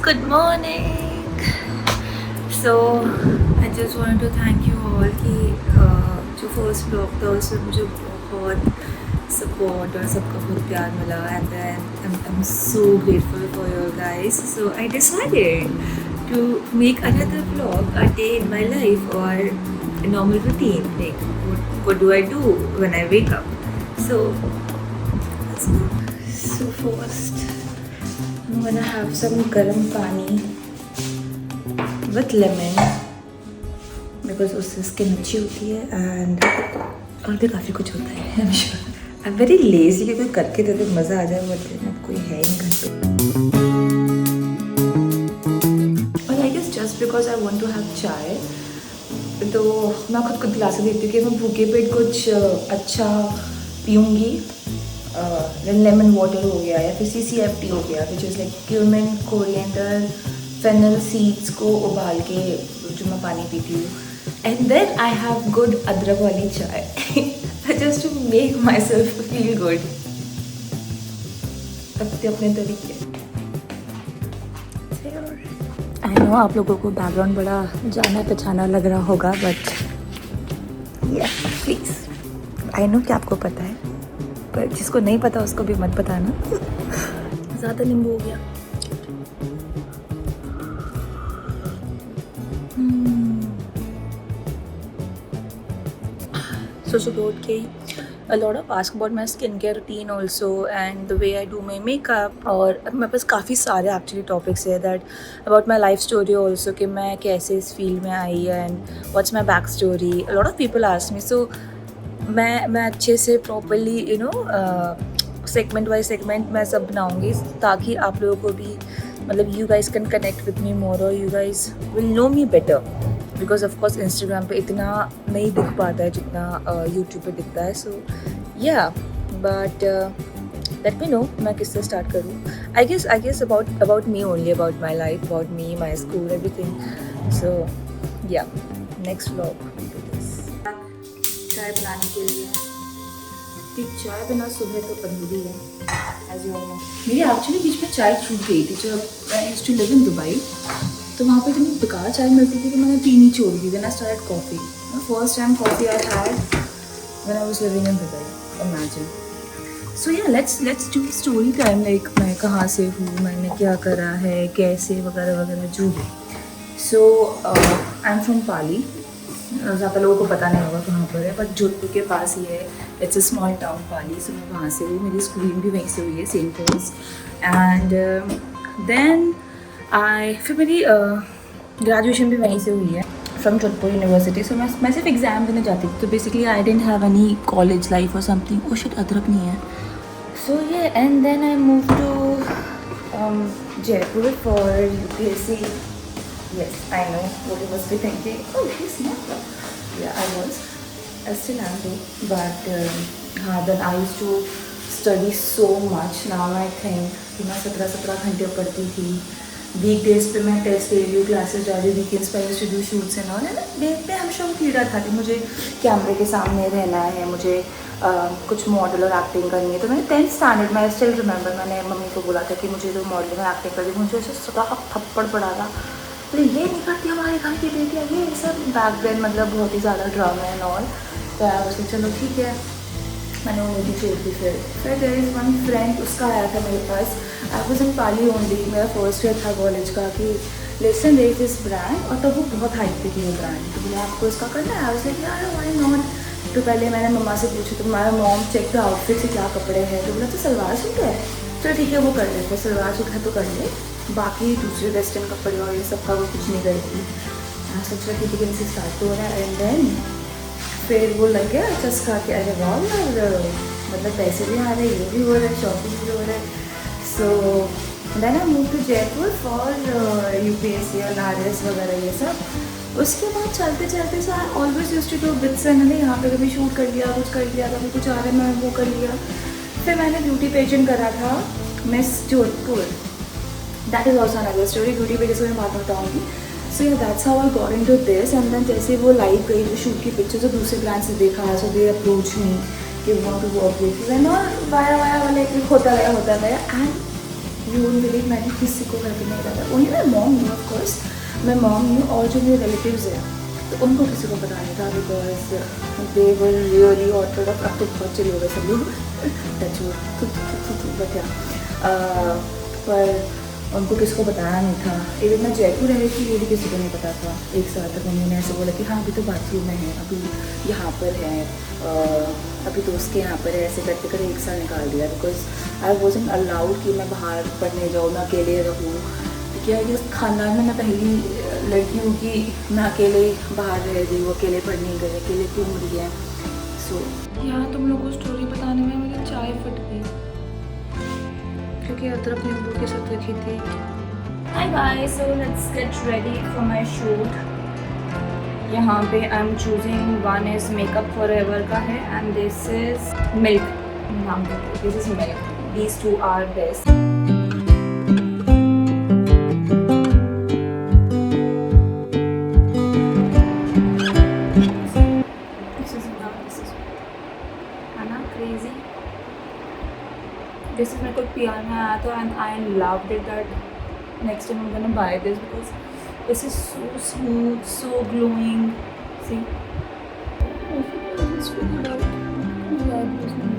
Good morning. So I just wanted to thank you all कि जो first blog था उसमें मुझे बहुत सपोर्ट और सबका बहुत प्यार मिला and then I'm so grateful for you guys. So I decided to make another vlog, a day in my life or a normal routine. Like what do I do when I wake up? So let's go. So first I'm gonna have some garam pani with lemon because उससे skin अच्छी होती है and और भी काफ़ी कुछ होता है I'm sure. I'm very lazy कि कोई करके दे तो मज़ा आ जाए बट कोई है नहीं घर पे. और I guess just because I want to have चाय तो मैं खुद को दिलासा देती हूँ कि मैं भूखे पेट कुछ अच्छा पीऊँगी. लेमन वाटर हो गया या फिर CCFT हो गया which is like cumin coriander fennel seeds को उबाल के जो मैं पानी पीती हूँ and then I have good अदरक वाली चाय just to make myself feel good अपने तरीके. आई नो आप लोगों को बैकग्राउंड बड़ा जाना पहचाना लग रहा होगा बट प्लीज़ आई नो कि आपको पता है पर जिसको नहीं पता उसको भी मत बताना. ज़्यादा नींबू हो गया. So सुबह उठ के a lot of ask about my skincare routine also and the way I do my makeup और मेरे पास काफ़ी सारे actually topics है that about my life story also कि मैं कैसे इस फील्ड में आई and what's my back story. A lot of people ask me so मैं अच्छे से properly you know segment by segment मैं सब बनाऊँगी ताकि आप लोगों को भी मतलब you guys can connect with me more और you guys will know me better because of course Instagram पे इतना नहीं दिख पाता है जितना यूट्यूब पे दिखता है. सो या बट लेट मी नो मैं किससे स्टार्ट करूँ. I guess about me only about my life about me my school everything. So ya next vlog चाय बनाने के लिए कि चाय बिना सुबह तो अधूरी है एज यू नो. मेरी एक्चुअली बीच में चाय छूट गई थी जब I used to live in Dubai तो वहाँ पे इतनी बेकार चाय मिलती थी कि मैंने पीनी छोड़ दी. Then I started coffee. First time coffee I had when I was living in Dubai. Imagine. So ya let's do story time like मैं कहाँ से हूँ मैंने क्या करा है कैसे वगैरह वगैरह जो भी. सो आई एम फ्रॉम पाली. ज़्यादा लोगों को पता नहीं होगा कहाँ पर है बट जोधपुर के पास ही है. इट्स अ स्मॉल टाउन पाली. सो मैं वहाँ से हूँ. मेरी स्कूलिंग भी वहीं से हुई है सेंट पॉल्स एंड देन फिर मेरी ग्रेजुएशन भी वहीं से हुई है फ्रॉम जोधपुर यूनिवर्सिटी. सो मैं सिर्फ एग्ज़ाम देने जाती थी तो basically I didn't have any college life और समथिंग. ओ शिट अदरक नहीं है. सो ये and then I move to Jaipur for UPSC. Yes, I know what you must be thinking. Oh, she's not. Yeah, I was. I still am too. But then I used to study so much. Now I think कि मैं 17 घंटे पढ़ती थी. Weekdays पे मैं test दे रही हूँ classes जा रही हूँ. वीकेंड्स पे used to do shoots and all. Day पे हमेशा वो कीड़ा था कि मुझे कैमरे के सामने रहना है. मुझे कुछ मॉडल और एक्टिंग करनी है. तो मैंने 10th स्टैंडर्ड में स्टिल रिमेंबर मैंने मम्मी को बोला था कि मुझे जो मॉडल में एक्टिंग करनी मुझे ऐसे सदा थप्पड़ पड़ा था. तो ये नहीं करती हमारे घर की बेटियाँ ये सब बैक देन मतलब बहुत ही ज़्यादा ड्रामा एंड ऑल. तो उसको चलो ठीक है मैंने वो मूवी छोड़ दी. फिर देयर इज़ वन फ्रेंड उसका आया था मेरे पास. I was in Pali only. मेरा फर्स्ट ईयर था कॉलेज का कि listen there is this brand और तब वो बहुत हाइप पे थी वो ब्रांड. तो बोला आपको इसका करना है. आई वाज लाइक यार व्हाई नॉट. तो पहले मैंने मम्मा से पूछा तो हमारा मॉम चेक द आउटफिट से क्या कपड़े हैं. तो बोला तो सलवार सूट है. चलो ठीक है वो कर लेते. सलवार सूट है तो कर ले बाकी दूसरे वेस्टर्न कपड़े और ये सब का वो कुछ नहीं करती. सोच रहा कि इनसे स्टार्ट हो रहा है एंड देन फिर वो लग गया चस्का के अरे वाह मतलब पैसे भी आ रहे ये भी हो रहा है शॉपिंग भी हो रहा है. So then I move to Jaipur for UPSC और RS वगैरह ये सब. उसके बाद चलते चलते so I always used to do bits and यहाँ पे कभी शूट कर लिया कुछ कर लिया कभी कुछ आ रहा है मैं वो कर लिया. फिर मैंने ब्यूटी पेजेंट करा था miss Jodhpur. That is also another story. Beauty pageant मैं बात बताऊँगी. So yeah that's how I got into this and then जैसे वो लाइव गई जो शूट की पिक्चर जो दूसरे ब्रांड से देखा सो दे अप्रोच मी कि want to work with you and all वाया वाया वाला एक होता गया एंड यू वोंट बिलीव, मैंने किसी को घर पे नहीं बताया, only my mom new of course, मैं मॉम न्यू और जो मेरे रिलेटिव्स हैं तो उनको किसी को पता नहीं था because they were really Orthodox. अब तो बहुत चले हो गए सब लोग बट पर उनको किसी को बताया नहीं था। इवन मैं जयपुर रही थी ये भी किसी को नहीं पता था। एक साल तक मम्मी ने ऐसे बोला कि हाँ अभी तो बाथरूम में है, अभी यहाँ पर है, अभी दोस्त के यहाँ पर है, ऐसे करते कर एक साल निकाल दिया बिकॉज आई वॉजंट अलाउड कि मैं बाहर पढ़ने जाऊँ, मैं अकेले रहूँ। क्या है कि खानदान में मैं पहली लड़की हूँ कि मैं अकेले बाहर रह रही हूँ, अकेले पढ़ने गए, अकेले घूम रही है। सो यहाँ तुम लोगों को स्टोरी बताने में मेरी चाय फट गई क्योंकि अदरक नींबू के साथ रखी थी। Hi guys, so let's get ready for my shoot. यहाँ पे I am choosing, one is makeup forever का है एंड दिस इज मिल्क, नाम this is milk, these two are best. This is मेरे को PR में आया था and I loved it that next time I'm gonna buy this because this is so smooth, so glowing. See? I just figured out my eyebrows now.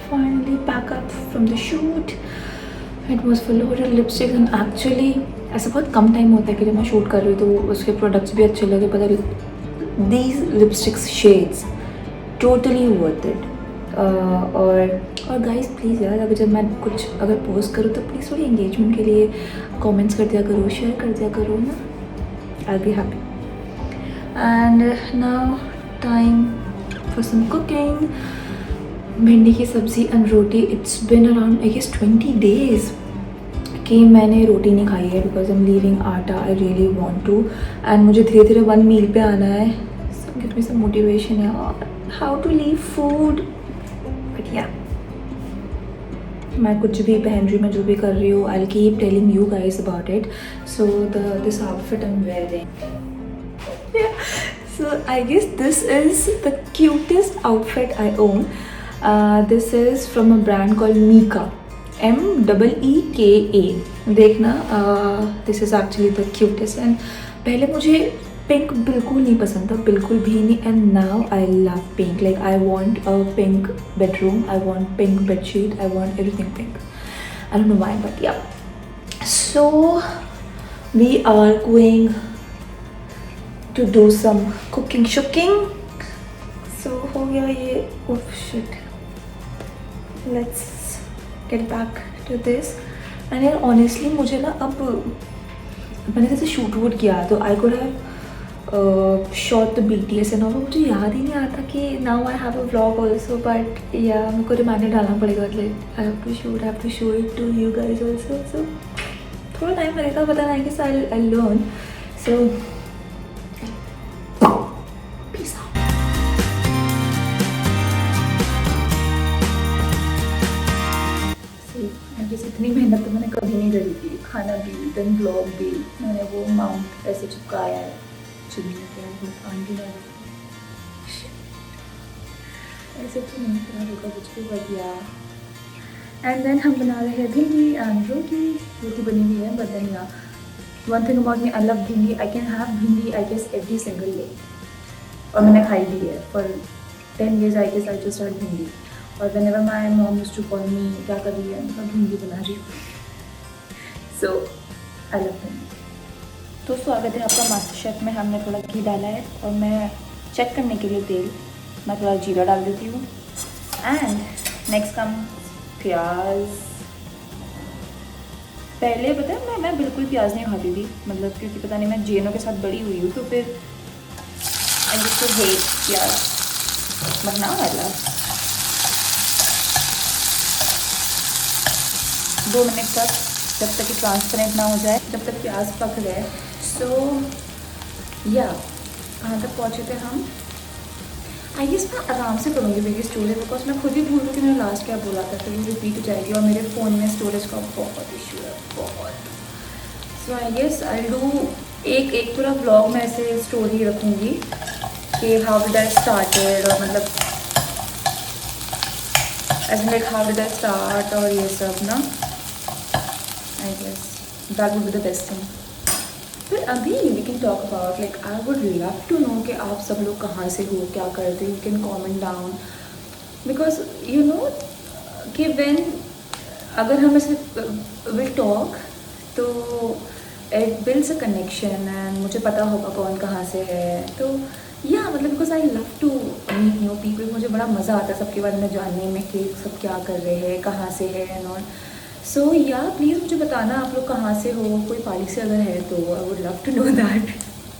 Finally pack up from the shoot. It was full of lipsticks and actually ऐसा बहुत कम time होता है कि जब मैं shoot कर रही हूँ तो उसके प्रोडक्ट्स भी अच्छे लगे। पता नहीं these lipsticks shades totally worth it. और गाइस प्लीज़ यार अगर जब मैं कुछ अगर पोस्ट करूँ तो प्लीज़ थोड़ी एंगेजमेंट के लिए कमेंट्स कर दिया करो, शेयर कर दिया करो ना, I'll be happy. And now time for some cooking. भिंडी की सब्ज़ी एंड रोटी। It's been around I guess 20 days कि मैंने रोटी नहीं खाई है बिकॉज आई एम लीविंग आटा, I really want to, and मुझे धीरे धीरे 1 मील पे आना है। So give me some motivation है how to leave food. But ya मैं कुछ भी पहन रही हूँ, मैं जो भी कर रही हूँ, I will keep telling you guys about it. So this outfit I am wearing, so I guess this is the cutest outfit I own. This is from a brand called Meeka, MEEKA। देखना, this is actually the cutest and पहले मुझे pink बिल्कुल नहीं पसंद था, बिल्कुल भी नहीं, and now I love pink. Like I want a pink bedroom, I want pink bedsheet, I want everything pink. I don't know why, but yeah. So we are going to do some cooking shooking. So हो गया ये, oh shit. Let's get back to this. And यार honestly मुझे ना अब मैंने जैसे shoot वूट किया तो I could have shot the BTS and all, मुझे याद ही नहीं आता कि now I have a vlog also, but yeah मेरे को रिमाइंडर डालना पड़ेगा, like I have to show it to you guys also. So थोड़ा टाइम लगेगा, पता नहीं कि I'll learn. So peace out. इतनी मेहनत तो मैंने कभी नहीं करी थी, खाना भी देन ब्लॉग भी, मैंने वो माउंट ऐसे चिपकाया है, चुनिया क्या है आंटी ने ऐसे तो नहीं करा होगा कुछ भी बढ़िया। एंड देन हम बना रहे हैं भिंडी एंड रोटी बनी हुई है। But then yeah one thing about me, I love bhindi, I can have bhindi I guess every single day, और मैंने खाई भी है for 10 years I guess. I just had bhindi, और whenever my mom used to call me क्या कर रही है, मैं भिंडी बना रही हूँ। सो आई लव भिंडी। तो स्वागत है आपका मास्टर शेफ में। हमने थोड़ा घी डाला है और मैं चेक करने के लिए तेल, मैं थोड़ा जीरा डाल देती हूँ। एंड नेक्स्ट कम प्याज। पहले पता है मैं बिल्कुल प्याज नहीं खाती थी, मतलब क्योंकि पता नहीं मैं जेनों के साथ बड़ी हुई हूँ, तो फिर आई यूज्ड टू हेट प्याज, but now I love. 2 minute तक, जब तक कि ट्रांसपेरेंट ना हो जाए, जब तक प्याज पक रहा है। सो या कहाँ तक पहुँचे थे हम? आई गेस मैं आराम से करूँगी मेरी स्टोरेज, बिकॉज मैं खुद ही भूल रही कि मैंने लास्ट क्या बोला था, तो ये रिपीट हो जाएगी और मेरे फ़ोन में स्टोरेज का बहुत इशू है, बहुत। सो आई गेस आई डू एक पूरा ब्लॉग में ऐसे स्टोरी रखूँगी कि हाउ डिड आई स्टार्टेड, और मतलब ऐसे like how did I start और ये सब ना। I guess that would be the best thing. फिर अभी we can talk about like I would love to know कि आप सब लोग कहाँ से हो, क्या करते हो। You can comment down, because you know कि व्हेन अगर हम ऐसे विल टॉक तो it builds a connection and मुझे पता होगा कौन कहाँ से है। तो या मतलब because I love to meet new people, मुझे बड़ा मज़ा आता है सबके बारे में जानने में कि सब क्या कर रहे हैं, कहाँ से है एंड ऑल। सो या प्लीज़ मुझे बताना आप लोग कहाँ से हो, कोई पाली से अगर है तो I would love to know that,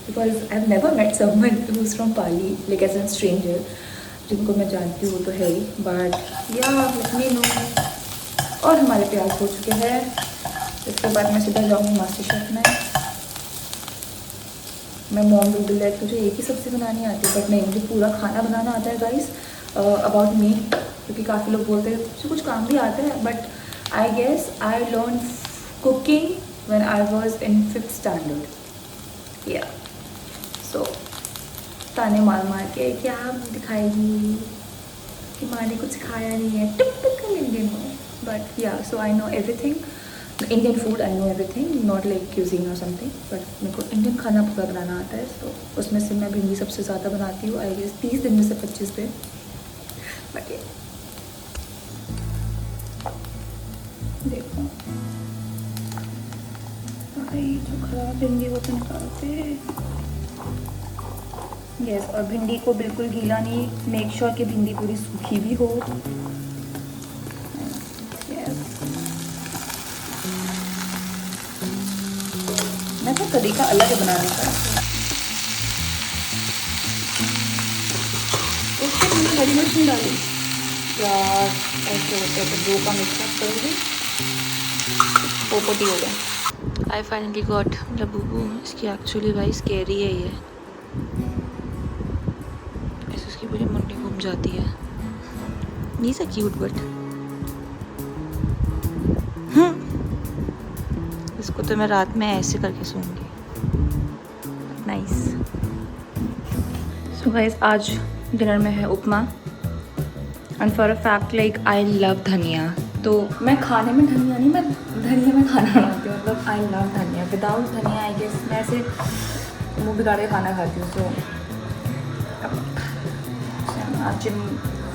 because I have never met someone who is from Pali like as an stranger. जिनको मैं जानती हूँ तो है ही, but yeah let me know. और हमारे प्याज हो चुके हैं, इसके बाद मैं सीधा जाऊँगी मास्टर शेफ में। मैं मॉम विल बी लाइक तुझे एक ही सब्ज़ी बनानी आती है, बट नहीं, मुझे पूरा खाना बनाना आता है गाइस अबाउट मी, क्योंकि काफ़ी लोग बोलते हैं मुझे कुछ काम भी आता है, but I guess I learned cooking when I was in 5th standard. Yeah. So ताने मार के क्या दिखाएगी कि माँ ने कुछ सिखाया नहीं है, typical Indian हो। But yeah, so I know everything. Indian food I know everything, not like cuisine or something. But मेरे को Indian खाना पूरा बनाना आता है, तो उसमें से मैं भिंडी सबसे ज़्यादा बनाती हूँ। I guess 30 दिन में से 25 दिन। But yeah. देखो भाई जो खराब भिंडी वो तो निकालते। यस, और भिंडी को बिल्कुल गीला नहीं, मेक श्योर कि भिंडी पूरी सूखी भी हो। यस, मैं तो तरीका अलग है बनाने का। उसके मैंने हरी मिर्च नहीं डाली यार, ऐसे होता है तो दो का मिक्सअप करोगे पोपटी हो गया। I finally got Labubu. इसकी एक्चुअली भाई स्केरी है ये, ऐसे उसकी पूरी मुंडी घूम जाती है। नहीं सा क्यूट बट इसको तो मैं रात में ऐसे करके सोऊंगी। नाइस। सो गाइस आज डिनर में है upma, and for a fact like I love dhaniya. तो मैं खाने में धनिया नहीं, मैं धनिया में खाना बनाती हूँ, मतलब आई लव धनिया। विदाउट धनिया आई गेस मैं ऐसे मुँह बिगाड़ के खाना खाती हूँ। सो आज जिम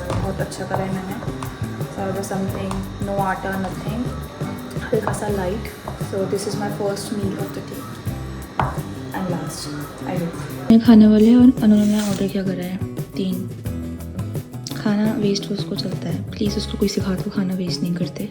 बहुत अच्छा करा है मैंने, समथिंग नो आटा नथिंग, हल्का सा light. So this is my first meal of the day and last I do. खाने वाले और उन्होंने ऑर्डर क्या करा है 3। खाना वेस्ट उसको चलता है, प्लीज़ उसको कोई सिखा दो खाना वेस्ट नहीं करते।